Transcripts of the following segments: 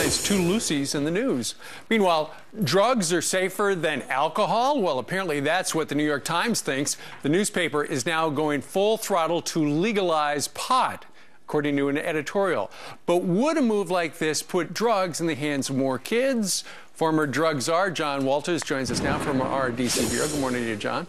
tonight's two Lucy's in the news. Meanwhile, drugs are safer than alcohol? Well, apparently that's what the New York Times thinks. The newspaper is now going full throttle to legalize pot, according to an editorial. But would a move like this put drugs in the hands of more kids? Former drug czar John Walters joins us now from our D.C. bureau. Good morning to you, John.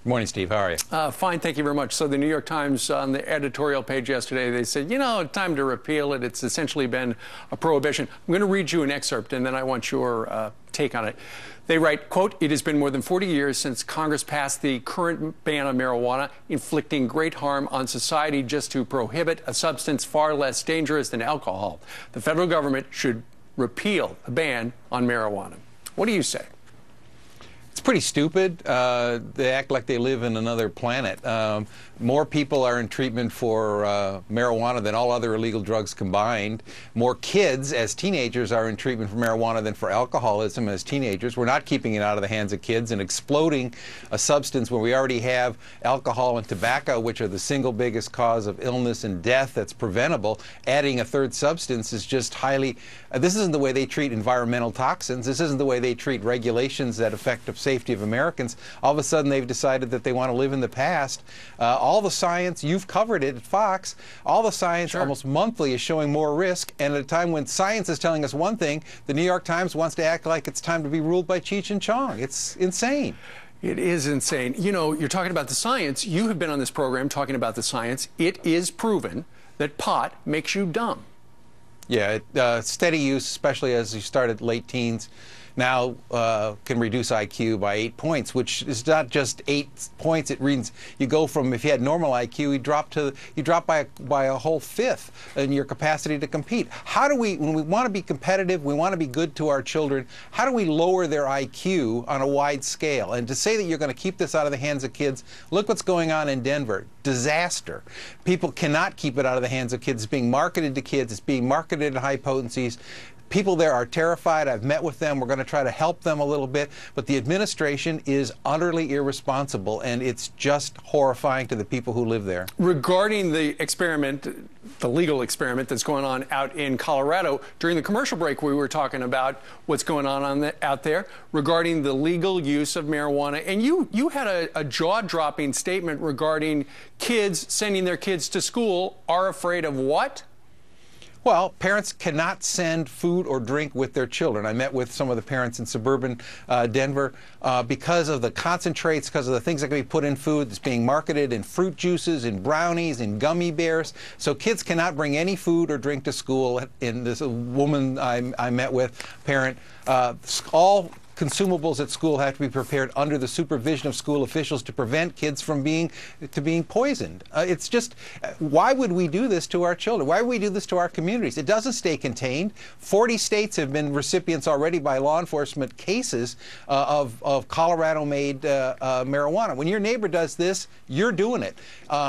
Good morning, Steve. How are you? Fine, thank you very much. So the New York Times, on the editorial page yesterday, they said, you know, time to repeal it. It's essentially been a prohibition. I'm going to read you an excerpt, and then I want your take on it. They write, quote, "It has been more than 40 years since Congress passed the current ban on marijuana, inflicting great harm on society just to prohibit a substance far less dangerous than alcohol. The federal government should repeal the ban on marijuana." What do you say? It's pretty stupid. They act like they live in another planet. More people are in treatment for marijuana than all other illegal drugs combined. More kids as teenagers are in treatment for marijuana than for alcoholism as teenagers. We're not keeping it out of the hands of kids and exploding a substance where we already have alcohol and tobacco, which are the single biggest cause of illness and death that's preventable. Adding a third substance is just highly... this isn't the way they treat environmental toxins. This isn't the way they treat regulations that affect the safety of Americans. All of a sudden, they've decided that they want to live in the past. All the science, you've covered it at Fox, all the science almost monthly is showing more risk, and at a time when science is telling us one thing, the New York Times wants to act like it's time to be ruled by Cheech and Chong. It's insane. It is insane. You know, you're talking about the science. You have been on this program talking about the science. It is proven that pot makes you dumb. Yeah, steady use, especially as you start at late teens, now can reduce IQ by 8 points, which is not just 8 points. It means you go from, if you had normal IQ, you drop by a whole fifth in your capacity to compete. How do we, when we want to be competitive, we want to be good to our children, how do we lower their IQ on a wide scale? And to say that you're going to keep this out of the hands of kids, look what's going on in Denver. Disaster. People cannot keep it out of the hands of kids. It's being marketed to kids. It's being marketed at high potencies. People there are terrified. I've met with them. We're going to try to help them a little bit. But the administration is utterly irresponsible, and it's just horrifying to the people who live there. Regarding the experiment, the legal experiment that's going on out in Colorado, during the commercial break, we were talking about what's going on out there regarding the legal use of marijuana. And you had a jaw-dropping statement regarding kids sending their kids to school are afraid of what? Well, parents cannot send food or drink with their children. I met with some of the parents in suburban Denver because of the concentrates, because of the things that can be put in food that's being marketed in fruit juices, in brownies, in gummy bears. So kids cannot bring any food or drink to school. And this woman I met with, parent, all consumables at school have to be prepared under the supervision of school officials to prevent kids from being poisoned. It's just, why would we do this to our children? Why would we do this to our communities? It doesn't stay contained. 40 states have been recipients already by law enforcement cases of Colorado-made marijuana. When your neighbor does this, you're doing it.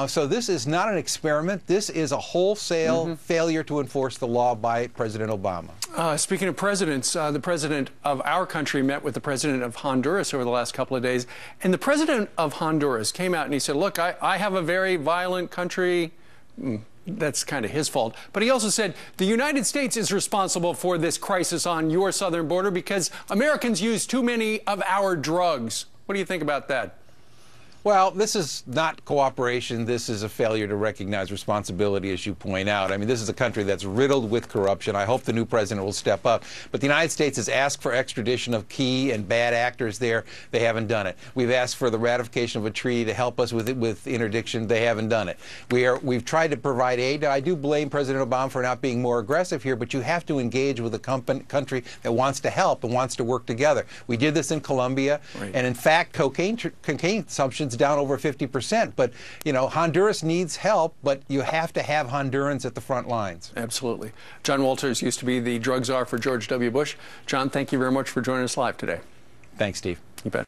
So this is not an experiment. This is a wholesale failure to enforce the law by President Obama. Speaking of presidents, the president of our country met with the president of Honduras over the last couple of days. And the president of Honduras came out and he said, look, I have a very violent country. That's kind of his fault. But he also said the United States is responsible for this crisis on your southern border because Americans use too many of our drugs. What do you think about that? Well, this is not cooperation. This is a failure to recognize responsibility, as you point out. I mean, this is a country that's riddled with corruption. I hope the new president will step up. But the United States has asked for extradition of key and bad actors there. They haven't done it. We've asked for the ratification of a treaty to help us with interdiction. They haven't done it. We've tried to provide aid. I do blame President Obama for not being more aggressive here, but you have to engage with a country that wants to help and wants to work together. We did this in Colombia, and in fact, cocaine consumption down over 50%. But, you know, Honduras needs help, but you have to have Hondurans at the front lines. Absolutely. John Walters used to be the drug czar for George W. Bush. John, thank you very much for joining us live today. Thanks, Steve. You bet.